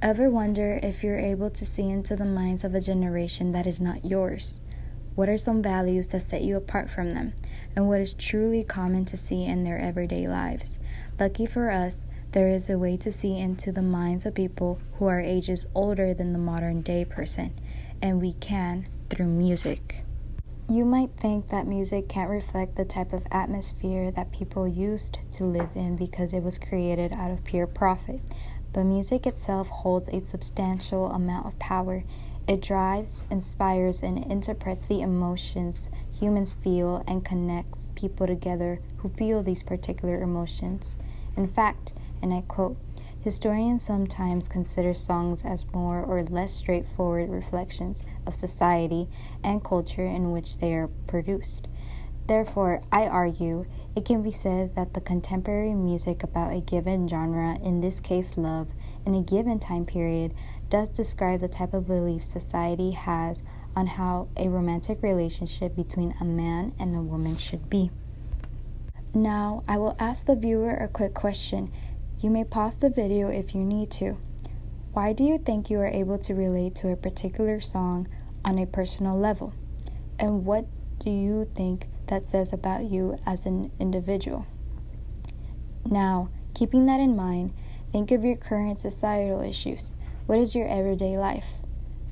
Ever wonder if you're able to see into the minds of a generation that is not yours? What are some values that set you apart from them? And what is truly common to see in their everyday lives? Lucky for us, there is a way to see into the minds of people who are ages older than the modern day person, and we can through music. You might think that music can't reflect the type of atmosphere that people used to live in because it was created out of pure profit. But music itself holds a substantial amount of power. It drives, inspires, and interprets the emotions humans feel and connects people together who feel these particular emotions. In fact, and I quote, historians sometimes consider songs as more or less straightforward reflections of society and culture in which they are produced. Therefore, I argue it can be said that the contemporary music about a given genre, in this case love, in a given time period, does describe the type of belief society has on how a romantic relationship between a man and a woman should be. Now, I will ask the viewer a quick question. You may pause the video if you need to. Why do you think you are able to relate to a particular song on a personal level? And what do you think that says about you as an individual? Now, keeping that in mind, think of your current societal issues. What is your everyday life?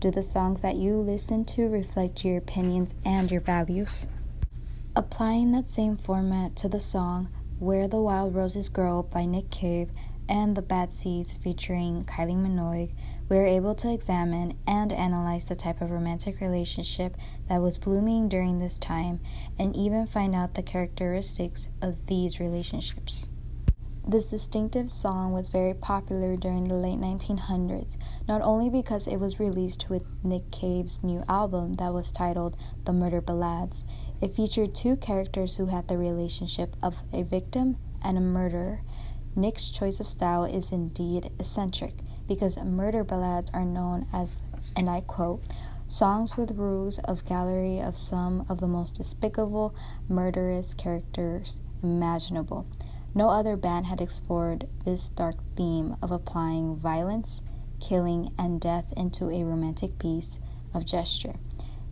Do the songs that you listen to reflect your opinions and your values? Applying that same format to the song Where the Wild Roses Grow by Nick Cave and The Bad Seeds featuring Kylie Minogue, we are able to examine and analyze the type of romantic relationship that was blooming during this time and even find out the characteristics of these relationships. This distinctive song was very popular during the late 1900s, not only because it was released with Nick Cave's new album that was titled The Murder Ballads. It featured two characters who had the relationship of a victim and a murderer. Nick's choice of style is indeed eccentric, because murder ballads are known as, and I quote, songs with rules of gallery of some of the most despicable, murderous characters imaginable. No other band had explored this dark theme of applying violence, killing, and death into a romantic piece of gesture.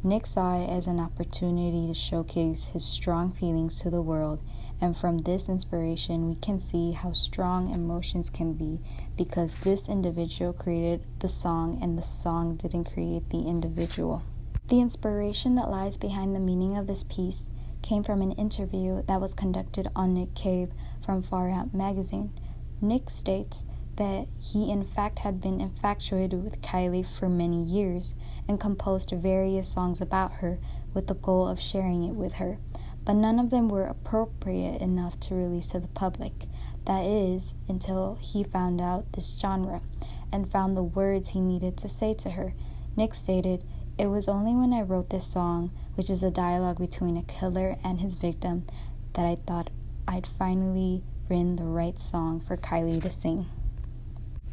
Nick saw it as an opportunity to showcase his strong feelings to the world, and from this inspiration we can see how strong emotions can be, because this individual created the song and the song didn't create the individual. The inspiration that lies behind the meaning of this piece came from an interview that was conducted on Nick Cave from Far Out magazine. Nick states that he in fact had been infatuated with Kylie for many years and composed various songs about her with the goal of sharing it with her, but none of them were appropriate enough to release to the public. That is, until he found out this genre and found the words he needed to say to her. Nick stated, "It was only when I wrote this song, which is a dialogue between a killer and his victim, that I thought I'd finally written the right song for Kylie to sing."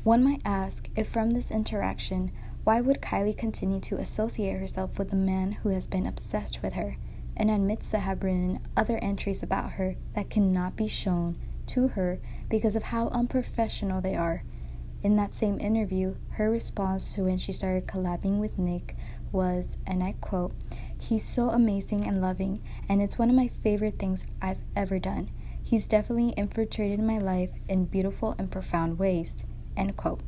One might ask if from this interaction, why would Kylie continue to associate herself with a man who has been obsessed with her and admits to have written other entries about her that cannot be shown to her because of how unprofessional they are? In that same interview, her response to when she started collabing with Nick was, and I quote, "He's so amazing and loving, and it's one of my favorite things I've ever done. He's definitely infiltrated my life in beautiful and profound ways." End quote.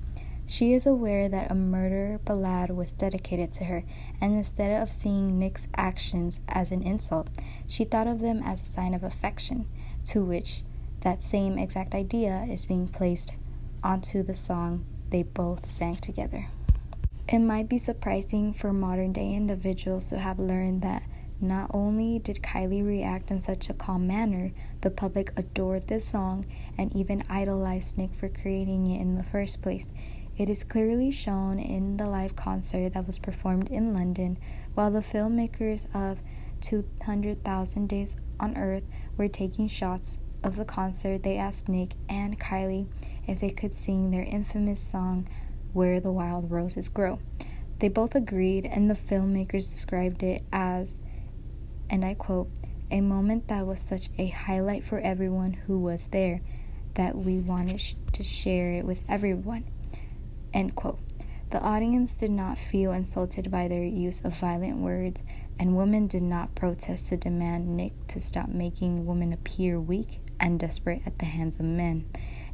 She is aware that a murder ballad was dedicated to her, and instead of seeing Nick's actions as an insult, she thought of them as a sign of affection, to which that same exact idea is being placed onto the song they both sang together. It might be surprising for modern day individuals to have learned that not only did Kylie react in such a calm manner, the public adored this song and even idolized Nick for creating it in the first place. It is clearly shown in the live concert that was performed in London. While the filmmakers of 200,000 Days on Earth were taking shots of the concert, they asked Nick and Kylie if they could sing their infamous song, Where the Wild Roses Grow. They both agreed, and the filmmakers described it as, and I quote, "a moment that was such a highlight for everyone who was there that we wanted to share it with everyone." End quote. The audience did not feel insulted by their use of violent words, and women did not protest to demand Nick to stop making women appear weak and desperate at the hands of men.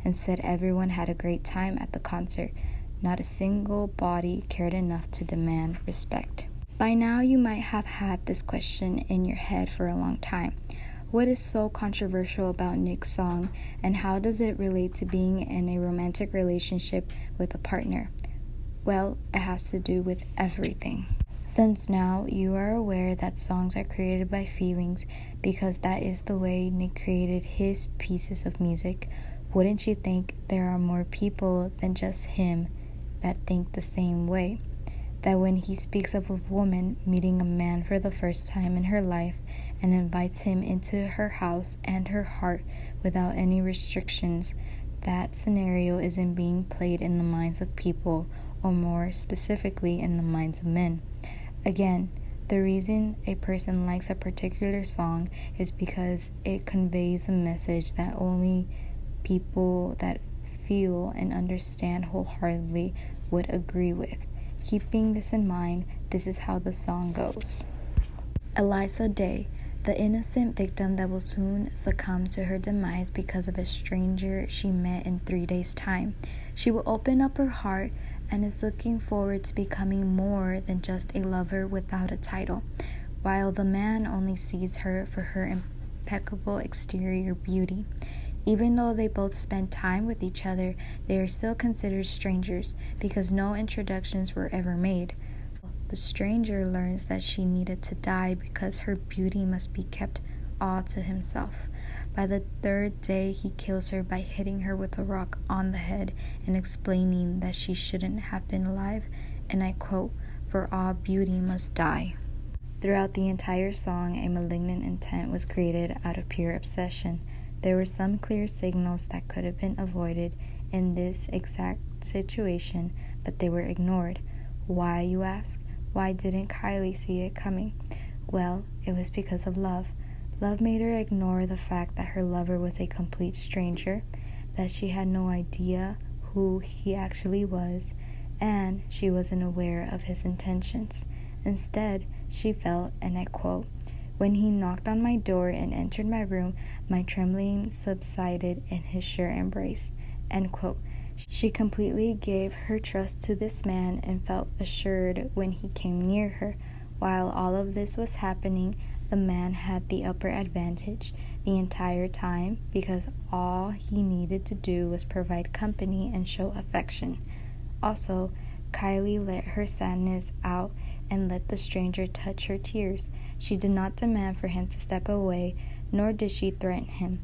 Instead, everyone had a great time at the concert. Not a single body cared enough to demand respect. By now, you might have had this question in your head for a long time. What is so controversial about Nick's song, and how does it relate to being in a romantic relationship with a partner? Well, it has to do with everything. Since now you are aware that songs are created by feelings because that is the way Nick created his pieces of music, wouldn't you think there are more people than just him that think the same way? That when he speaks of a woman meeting a man for the first time in her life and invites him into her house and her heart without any restrictions, that scenario isn't being played in the minds of people, or more specifically in the minds of men. Again, the reason a person likes a particular song is because it conveys a message that only people that feel and understand wholeheartedly would agree with. Keeping this in mind, this is how the song goes. Eliza Day, the innocent victim that will soon succumb to her demise because of a stranger she met in 3 days' time. She will open up her heart and is looking forward to becoming more than just a lover without a title, while the man only sees her for her impeccable exterior beauty. Even though they both spend time with each other, they are still considered strangers because no introductions were ever made. The stranger learns that she needed to die because her beauty must be kept all to himself. By the 3rd day, he kills her by hitting her with a rock on the head and explaining that she shouldn't have been alive, and I quote, "For all beauty must die." Throughout the entire song, a malignant intent was created out of pure obsession. There were some clear signals that could have been avoided in this exact situation, but they were ignored. Why, you ask? Why didn't Kylie see it coming? Well, it was because of love. Love made her ignore the fact that her lover was a complete stranger, that she had no idea who he actually was, and she wasn't aware of his intentions. Instead, she felt, and I quote, "When he knocked on my door and entered my room, my trembling subsided in his sure embrace." End quote. She completely gave her trust to this man and felt assured when he came near her. While all of this was happening, the man had the upper advantage the entire time because all he needed to do was provide company and show affection. Also, Kylie let her sadness out and let the stranger touch her tears. She did not demand for him to step away, nor did she threaten him.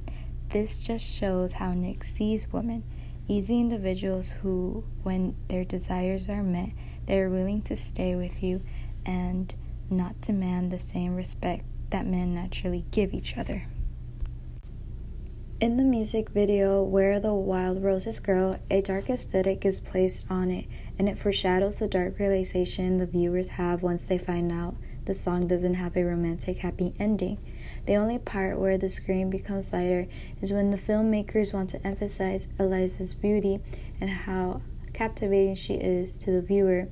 This just shows how Nick sees women. Easy individuals who, when their desires are met, they are willing to stay with you and not demand the same respect that men naturally give each other. In the music video Where the Wild Roses Grow, a dark aesthetic is placed on it, and it foreshadows the dark realization the viewers have once they find out the song doesn't have a romantic happy ending. The only part where the screen becomes lighter is when the filmmakers want to emphasize Eliza's beauty and how captivating she is to the viewer.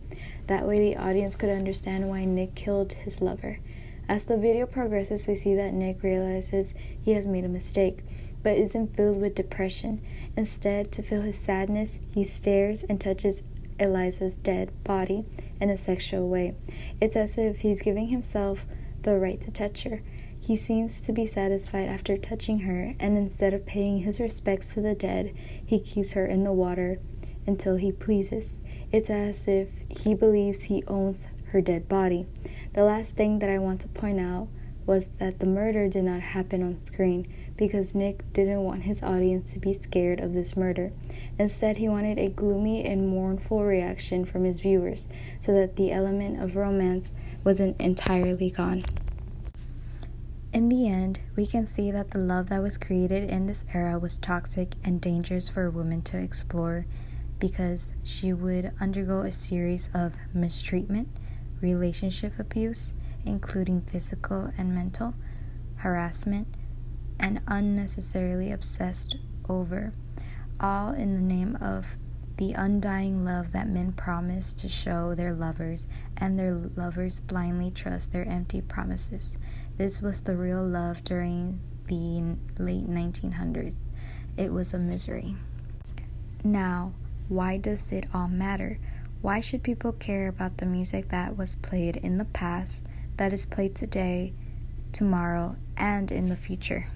That way the audience could understand why Nick killed his lover. As the video progresses, we see that Nick realizes he has made a mistake, but isn't filled with depression. Instead, to feel his sadness, he stares and touches Eliza's dead body in a sexual way. It's as if he's giving himself the right to touch her. He seems to be satisfied after touching her, and instead of paying his respects to the dead, he keeps her in the water until he pleases. It's as if he believes he owns her dead body. The last thing that I want to point out was that the murder did not happen on screen because Nick didn't want his audience to be scared of this murder. Instead, he wanted a gloomy and mournful reaction from his viewers so that the element of romance wasn't entirely gone. In the end, we can see that the love that was created in this era was toxic and dangerous for a woman to explore because she would undergo a series of mistreatment, relationship abuse, including physical and mental, harassment, and unnecessarily obsessed over, all in the name of the undying love that men promise to show their lovers, and their lovers blindly trust their empty promises. This was the real love during the late 1900s. It was a misery. Now, why does it all matter? Why should people care about the music that was played in the past, that is played today, tomorrow, and in the future?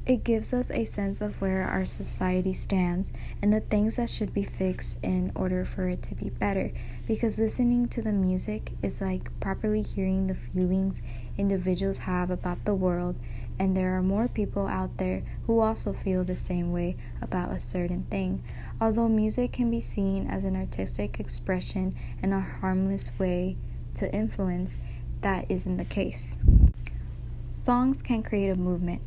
It gives us a sense of where our society stands and the things that should be fixed in order for it to be better, because listening to the music is like properly hearing the feelings individuals have about the world, and there are more people out there who also feel the same way about a certain thing. Although music can be seen as an artistic expression and a harmless way to influence, that isn't the case. Songs can create a movement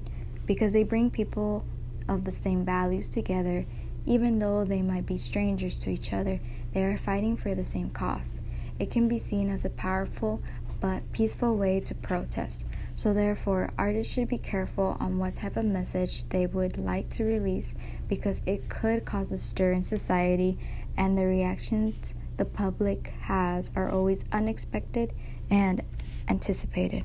because they bring people of the same values together. Even though they might be strangers to each other, they are fighting for the same cause. It can be seen as a powerful but peaceful way to protest. So therefore, artists should be careful on what type of message they would like to release, because it could cause a stir in society, and the reactions the public has are always unexpected and anticipated.